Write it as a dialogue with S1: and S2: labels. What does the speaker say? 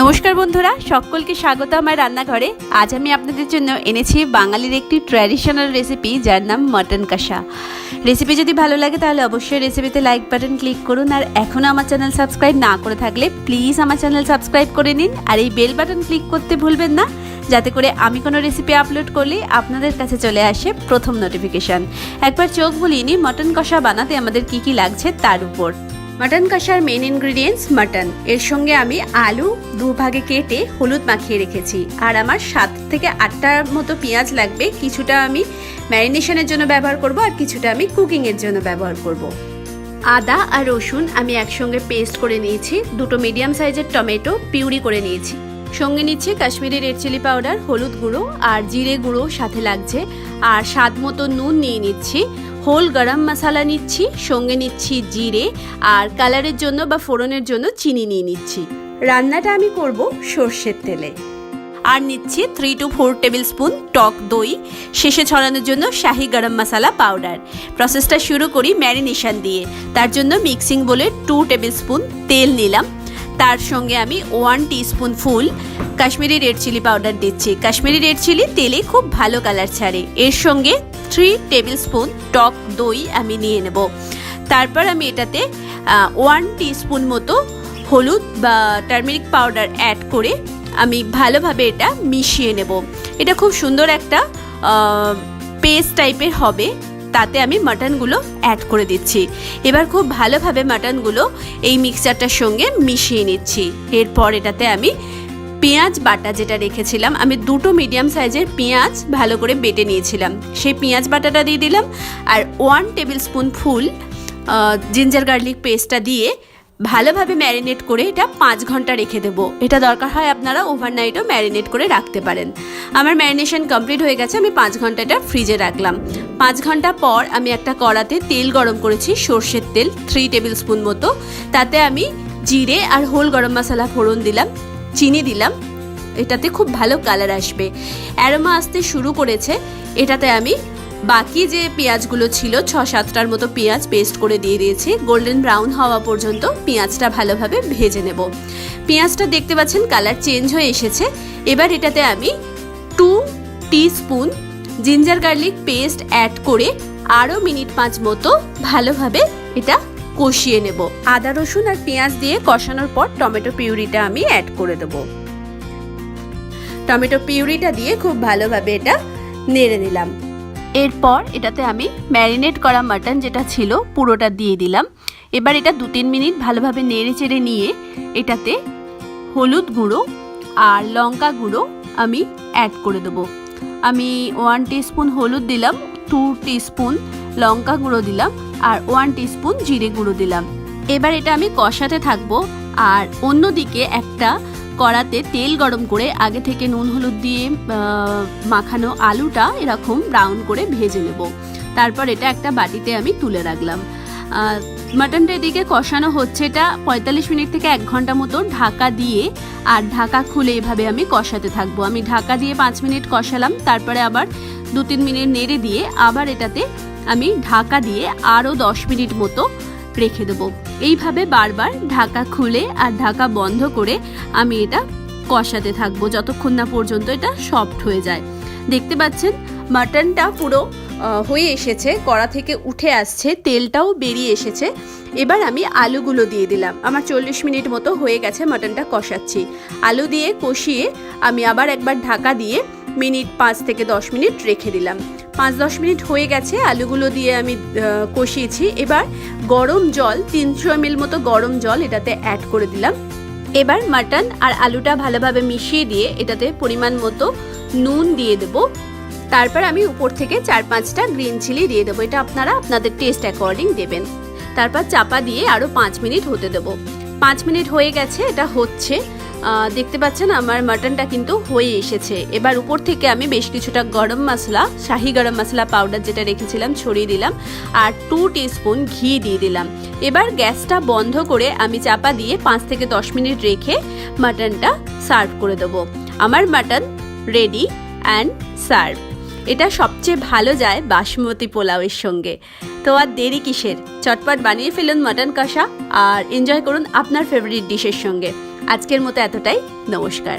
S1: নমস্কার বন্ধুরা, সকলকে স্বাগত আমার রান্নাঘরে। আজ আমি আপনাদের জন্য এনেছি বাঙালির একটি ট্র্যাডিশনাল রেসিপি, যার নাম মটন কষা। রেসিপি যদি ভালো লাগে তাহলে অবশ্যই রেসিপিতে লাইক বাটন ক্লিক করুন, আর এখনও আমার চ্যানেল সাবস্ক্রাইব না করে থাকলে প্লিজ আমার চ্যানেল সাবস্ক্রাইব করে নিন, আর এই বেল বাটন ক্লিক করতে ভুলবেন না, যাতে করে আমি কোনো রেসিপি আপলোড করলে আপনাদের কাছে চলে আসে প্রথম নোটিফিকেশান। একবার চোখ বুলিয়ে নিই মটন কষা বানাতে আমাদের কি কি লাগছে তার উপর। মটন কষার মেন ইনগ্রিডিয়েন্টস মটন। এর সঙ্গে আমি আলু দুভাগে কেটে হলুদ মাখিয়ে রেখেছি, আর আমার 7 থেকে 8টার মতো পেঁয়াজ লাগবে। কিছুটা আমি ম্যারিনেশনের জন্য ব্যবহার করব, আর কিছুটা আমি কুকিংয়ের জন্য ব্যবহার করব। আদা আর রসুন আমি একসঙ্গে পেস্ট করে নিয়েছি। 2টো মিডিয়াম সাইজের টমেটো পিউরি করে নিয়েছি। সঙ্গে নিচ্ছি কাশ্মীরি রেড চিলি পাউডার, হলুদ গুঁড়ো আর জিরে গুঁড়ো সাথে লাগছে, আর স্বাদ মতো নুন নিয়ে নিচ্ছি। হোল গরম মশলা নিচ্ছি, সঙ্গে নিচ্ছি জিরে, আর কালারের জন্য বা ফোড়নের জন্য চিনি নিয়ে নিচ্ছি। রান্নাটা আমি করব সর্ষের তেলে। আর নিচ্ছি 3 to 4 টেবিল স্পুন টক দই, শেষে ছড়ানোর জন্য শাহি গরম মশলা পাউডার। প্রসেসটা শুরু করি ম্যারিনেশন দিয়ে। তার জন্য মিক্সিং বলে 2 টেবিল স্পুন তেল নিলাম। তার সঙ্গে আমি 1 টিস্পুন ফুল কাশ্মীরি রেড চিলি পাউডার দিচ্ছি। কাশ্মীরি রেড চিলি তেলে খুব ভালো কালার ছাড়ে। এর সঙ্গে 3 টেবিল স্পুন টক দই আমি নিয়ে নেব। তারপর আমি এটাতে 1 টিস্পুন মতো হলুদ বা টার্মেরিক পাউডার অ্যাড করে আমি ভালোভাবে এটা মিশিয়ে নেব। এটা খুব সুন্দর একটা পেস্ট টাইপের হবে। তাতে আমি মাটনগুলো অ্যাড করে দিচ্ছি। এবার খুব ভালোভাবে মাটনগুলো এই মিক্সচারটার সঙ্গে মিশিয়ে নিচ্ছি। এরপর এটাতে আমি পেঁয়াজ বাটা যেটা রেখেছিলাম, আমি 2টো মিডিয়াম সাইজের পেঁয়াজ ভালো করে বেটে নিয়েছিলাম, সেই পেঁয়াজ বাটাটা দিয়ে দিলাম। আর 1 টেবিল স্পুন ফুল জিঞ্জার গার্লিক পেস্টটা দিয়ে ভালোভাবে ম্যারিনেট করে এটা 5 ঘন্টা রেখে দেবো। এটা দরকার হয় আপনারা ওভারনাইটও ম্যারিনেট করে রাখতে পারেন। আমার ম্যারিনেশন কমপ্লিট হয়ে গেছে, আমি 5 ঘন্টা এটা ফ্রিজে রাখলাম। 5 ঘন্টা পর আমি একটা কড়াতে তেল গরম করেছি, সর্ষের তেল 3 টেবিল স্পুন মতো। তাতে আমি জিরে আর হোল গরম মশলা ফোড়ন দিলাম, চিনি দিলাম। এটাতে খুব ভালো কালার আসবে, অ্যারোমা আসতে শুরু করেছে। এটাতে আমি বাকি যে পেঁয়াজগুলো ছিল 6-7টার মতো পেঁয়াজ পেস্ট করে দিয়ে দিয়েছি। গোল্ডেন ব্রাউন হওয়া পর্যন্ত পেঁয়াজটা ভালোভাবে ভেজে নেব। পেঁয়াজটা দেখতে পাচ্ছেন কালার চেঞ্জ হয়ে এসেছে। এবার এটাতে আমি 2 teaspoon ginger garlic paste add করে আরও মিনিট 5 মতো ভালোভাবে এটা কষিয়ে নেব। আদা রসুন আর পেঁয়াজ দিয়ে কষানোর পর টমেটো পিউরিটা আমি অ্যাড করে দেব। টমেটো পিউরিটা দিয়ে খুব ভালোভাবে এটা নেড়ে নিলাম। এরপর এটাতে আমি ম্যারিনেট করা মাটন যেটা ছিল পুরোটা দিয়ে দিলাম। এবার এটা 2-3 মিনিট ভালোভাবে নেড়ে চেড়ে নিয়ে এটাতে হলুদ গুঁড়ো আর লঙ্কা গুঁড়ো আমি অ্যাড করে দেবো। আমি 1 টিস্পুন হলুদ দিলাম, 2 টিস্পুন লঙ্কা গুঁড়ো দিলাম, আর 1 টিস্পুন জিরে গুঁড়ো দিলাম। এবার এটা আমি কষাতে থাকবো। আর অন্যদিকে একটা কড়াতে তেল গরম করে আগে থেকে নুন হলুদ দিয়ে মাখানো আলুটা এরকম ব্রাউন করে ভেজে নেব। তারপর এটা একটা বাটিতে আমি তুলে রাখলাম। মাটনটা এদিকে কষানো হচ্ছে। এটা 45 মিনিট থেকে 1 ঘন্টা মতো ঢাকা দিয়ে, আর ঢাকা খুলে এভাবে আমি কষাতে থাকবো। আমি ঢাকা দিয়ে 5 মিনিট কষালাম, তারপরে আবার 2-3 মিনিট নেড়ে দিয়ে আবার এটাতে আমি ঢাকা দিয়ে আরও 10 মিনিট মতো রেখে দেবো। এইভাবে বারবার ঢাকা খুলে আর ঢাকা বন্ধ করে আমি এটা কষাতে থাকবো যতক্ষণ না পর্যন্ত এটা সফট হয়ে যায়। দেখতে পাচ্ছেন মাটনটা পুরো হয়ে এসেছে, কড়া থেকে উঠে আসছে, তেলটাও বেরিয়ে এসেছে। এবার আমি আলুগুলো দিয়ে দিলাম। আমার 40 মিনিট মতো হয়ে গেছে মাটনটা কষাচ্ছি। আলু দিয়ে কষিয়ে আমি আবার একবার ঢাকা দিয়ে মিনিট 5 থেকে 10 মিনিট রেখে দিলাম। 5-10 মিনিট হয়ে গেছে, আলুগুলো দিয়ে আমি কষিয়েছি। এবার গরম জল 300 ml মতো গরম জল এটাতে অ্যাড করে দিলাম। এবার মাটন আর আলুটা ভালোভাবে মিশিয়ে দিয়ে এটাতে পরিমাণ মতো নুন দিয়ে দেব। তারপর আমি উপর থেকে 4-5টা গ্রিন চিলি দিয়ে দেবো। এটা আপনারা আপনাদের টেস্ট অ্যাকর্ডিং দেবেন। তারপর চাপা দিয়ে আরও 5 মিনিট হতে দেবো। 5 মিনিট হয়ে গেছে, এটা হচ্ছে। দেখতে পাচ্ছেন আমার মাটনটা কিন্তু হয়ে এসেছে। এবার উপর থেকে আমি বেশ কিছুটা গরম মশলা, শাহি গরম মশলা পাউডার যেটা রেখেছিলাম ছড়িয়ে দিলাম, আর 2 টিস্পুন ঘি দিয়ে দিলাম। এবার গ্যাসটা বন্ধ করে আমি চাপা দিয়ে 5 থেকে 10 মিনিট রেখে মাটনটা সার্ভ করে দেবো। আমার মাটন রেডি অ্যান্ড সার্ভ। এটা সবচেয়ে ভালো যায় বাসমতি পোলাওয়ের সঙ্গে। তো আর দেরি কিসের, চটপট বানিয়ে ফেলুন মটন কষা আর এনজয় করুন আপনার ফেভারিট ডিশের সঙ্গে। আজকের মতো এতটাই, নমস্কার।